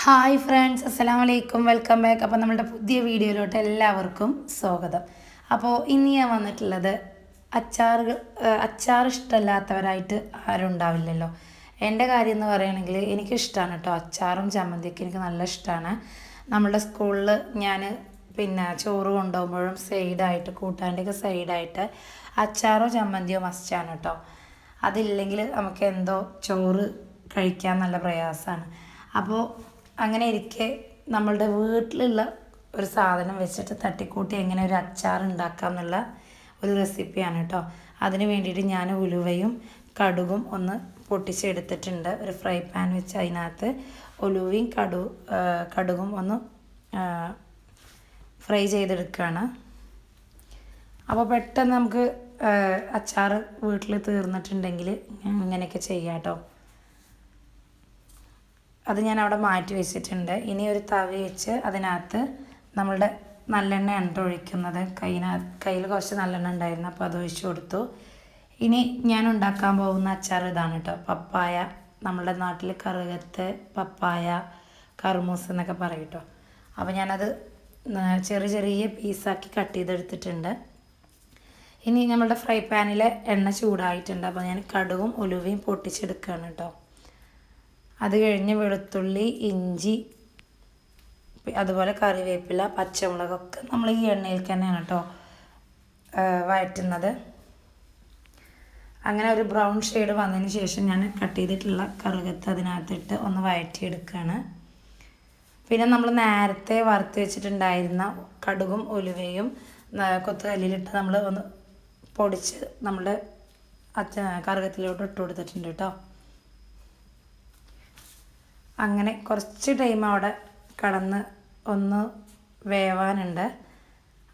Hi friends, അസ്സലാമു അലൈക്കും, welcome back. അപ്പോൾ നമ്മുടെ പുതിയ വീഡിയോയിലോട്ട് എല്ലാവർക്കും സ്വാഗതം. അപ്പോൾ ഇന്ന് ഞാൻ വന്നിട്ടുള്ളത് അച്ചാർ ഇഷ്ടമല്ലാത്തവരായിട്ട് ആരും ഉണ്ടാവില്ലല്ലോ. എൻ്റെ കാര്യം എന്ന് പറയുകയാണെങ്കിൽ എനിക്കിഷ്ടമാണ് കേട്ടോ. അച്ചാറും ചമ്മന്തിയൊക്കെ എനിക്ക് നല്ല ഇഷ്ടമാണ്. നമ്മുടെ സ്കൂളിൽ ഞാൻ ചോറ് കൊണ്ടുപോകുമ്പോഴും സൈഡായിട്ട് കൂട്ടാൻ്റെയൊക്കെ സൈഡായിട്ട് അച്ചാറോ ചമ്മന്തിയോ മസ്റ്റാണ് കേട്ടോ. അതില്ലെങ്കിൽ നമുക്ക് എന്തോ ചോറ് കഴിക്കാൻ നല്ല പ്രയാസമാണ്. അപ്പോൾ അങ്ങനെ ഇരിക്കെ നമ്മളുടെ വീട്ടിലുള്ള ഒരു സാധനം വെച്ചിട്ട് തട്ടിക്കൂട്ടി എങ്ങനെ ഒരു അച്ചാർ ഉണ്ടാക്കാം എന്നുള്ള ഒരു റെസിപ്പിയാണ് കേട്ടോ. അതിന് വേണ്ടിയിട്ട് ഞാൻ ഉലുവയും കടുകും ഒന്ന് പൊട്ടിച്ചെടുത്തിട്ടുണ്ട്. ഒരു ഫ്രൈ പാൻ വെച്ച് അതിനകത്ത് ഉലുവയും കടുകും ഒന്ന് ഫ്രൈ ചെയ്തെടുക്കുകയാണ്. അപ്പോൾ പെട്ടെന്ന് നമുക്ക് അച്ചാർ വീട്ടിൽ തീർന്നിട്ടുണ്ടെങ്കിൽ ഇങ്ങനെയൊക്കെ ചെയ്യാം കേട്ടോ. അത് ഞാൻ അവിടെ മാറ്റി വെച്ചിട്ടുണ്ട്. ഇനി ഒരു തവി വെച്ച് അതിനകത്ത് നമ്മളുടെ നല്ലെണ്ണയാണ് ഒഴിക്കുന്നത്. കയ്യിൽ കുറച്ച് നല്ലെണ്ണ ഉണ്ടായിരുന്നു, അപ്പോൾ അത് ഒഴിച്ച് കൊടുത്തു. ഇനി ഞാൻ ഉണ്ടാക്കാൻ പോകുന്ന അച്ചാർ ഇതാണ് കേട്ടോ. പപ്പായ, നമ്മുടെ നാട്ടിൽ കറുകത്ത്, പപ്പായ, കർമൂസ് എന്നൊക്കെ പറയും കേട്ടോ. അപ്പോൾ ഞാനത് ചെറിയ പീസാക്കി കട്ട് ചെയ്തെടുത്തിട്ടുണ്ട്. ഇനി നമ്മളുടെ ഫ്രൈ പാനിൽ എണ്ണ ചൂടായിട്ടുണ്ട്. അപ്പോൾ ഞാൻ കടുകും ഉലുവയും പൊട്ടിച്ചെടുക്കുകയാണ് കേട്ടോ. അത് കഴിഞ്ഞ് വെളുത്തുള്ളി, ഇഞ്ചി, അതുപോലെ കറിവേപ്പില, പച്ചമുളകൊക്കെ നമ്മൾ ഈ എണ്ണയിൽ തന്നെയാണ് കേട്ടോ വഴറ്റുന്നത്. അങ്ങനെ ഒരു ബ്രൗൺ ഷെയ്ഡ് വന്നതിന് ശേഷം ഞാൻ കട്ട് ചെയ്തിട്ടുള്ള കറുകത്ത് അതിനകത്തിട്ട് ഒന്ന് വഴറ്റിയെടുക്കുകയാണ്. പിന്നെ നമ്മൾ നേരത്തെ വറുത്ത് വെച്ചിട്ടുണ്ടായിരുന്ന കടുകും ഉലുവയും കൊത്തുകല്ലിലിട്ട് നമ്മൾ ഒന്ന് പൊടിച്ച് നമ്മുടെ കറുകത്തിലോട്ട് ഇട്ട് കൊടുത്തിട്ടുണ്ട് കേട്ടോ. അങ്ങനെ കുറച്ച് ടൈം അവിടെ കടന്ന് ഒന്ന് വേവാനുണ്ട്.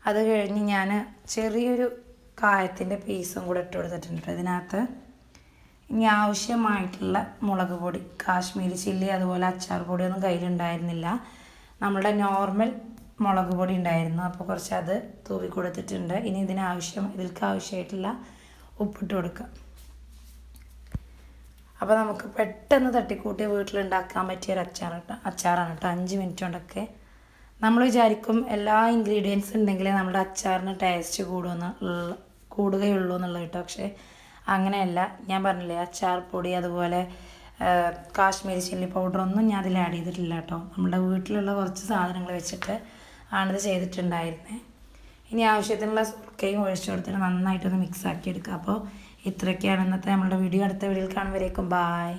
അത് കഴിഞ്ഞ് ഞാൻ ചെറിയൊരു കായത്തിൻ്റെ പീസും കൂടെ ഇട്ട് കൊടുത്തിട്ടുണ്ട് ഇതിനകത്ത്. ഇനി ആവശ്യമായിട്ടുള്ള മുളക് പൊടി, കാശ്മീരി ചില്ലി, അതുപോലെ അച്ചാർ പൊടിയൊന്നും കയ്യിലുണ്ടായിരുന്നില്ല. നമ്മളുടെ നോർമൽ മുളക് പൊടി ഉണ്ടായിരുന്നു, അപ്പോൾ കുറച്ച് അത് തൂവി കൊടുത്തിട്ടുണ്ട്. ഇനി ഇതിൽക്ക് ആവശ്യമായിട്ടുള്ള ഉപ്പിട്ട് കൊടുക്കുക. അപ്പോൾ നമുക്ക് പെട്ടെന്ന് തട്ടിക്കൂട്ടി വീട്ടിലുണ്ടാക്കാൻ പറ്റിയൊരു അച്ചാറാണ് കേട്ടോ. 5 മിനിറ്റ് കൊണ്ടൊക്കെ. നമ്മൾ വിചാരിക്കും എല്ലാ ഇൻഗ്രീഡിയൻസ് ഉണ്ടെങ്കിലേ നമ്മുടെ അച്ചാറിന് ടേസ്റ്റ് കൂടുകയുള്ളൂ എന്നുള്ളത് കേട്ടോ. പക്ഷേ അങ്ങനെയല്ല. ഞാൻ പറഞ്ഞില്ലേ, അച്ചാർ പൊടി, അതുപോലെ കാശ്മീരി ചില്ലി പൗഡറൊന്നും ഞാൻ അതിൽ ആഡ് ചെയ്തിട്ടില്ല കേട്ടോ. നമ്മുടെ വീട്ടിലുള്ള കുറച്ച് സാധനങ്ങൾ വെച്ചിട്ട് ആണിത് ചെയ്തിട്ടുണ്ടായിരുന്നത്. ഇനി ആവശ്യത്തിനുള്ള സുർക്കയും ഒഴിച്ചു കൊടുത്തിട്ട് നന്നായിട്ടൊന്ന് മിക്സ് ആക്കി എടുക്കുക. അപ്പോൾ ഇത്രയൊക്കെയാണ് ഇന്നത്തെ നമ്മളുടെ വീഡിയോ. അടുത്ത വീഡിയോയിൽ കാണുമ്പോഴേക്കും ബായ്.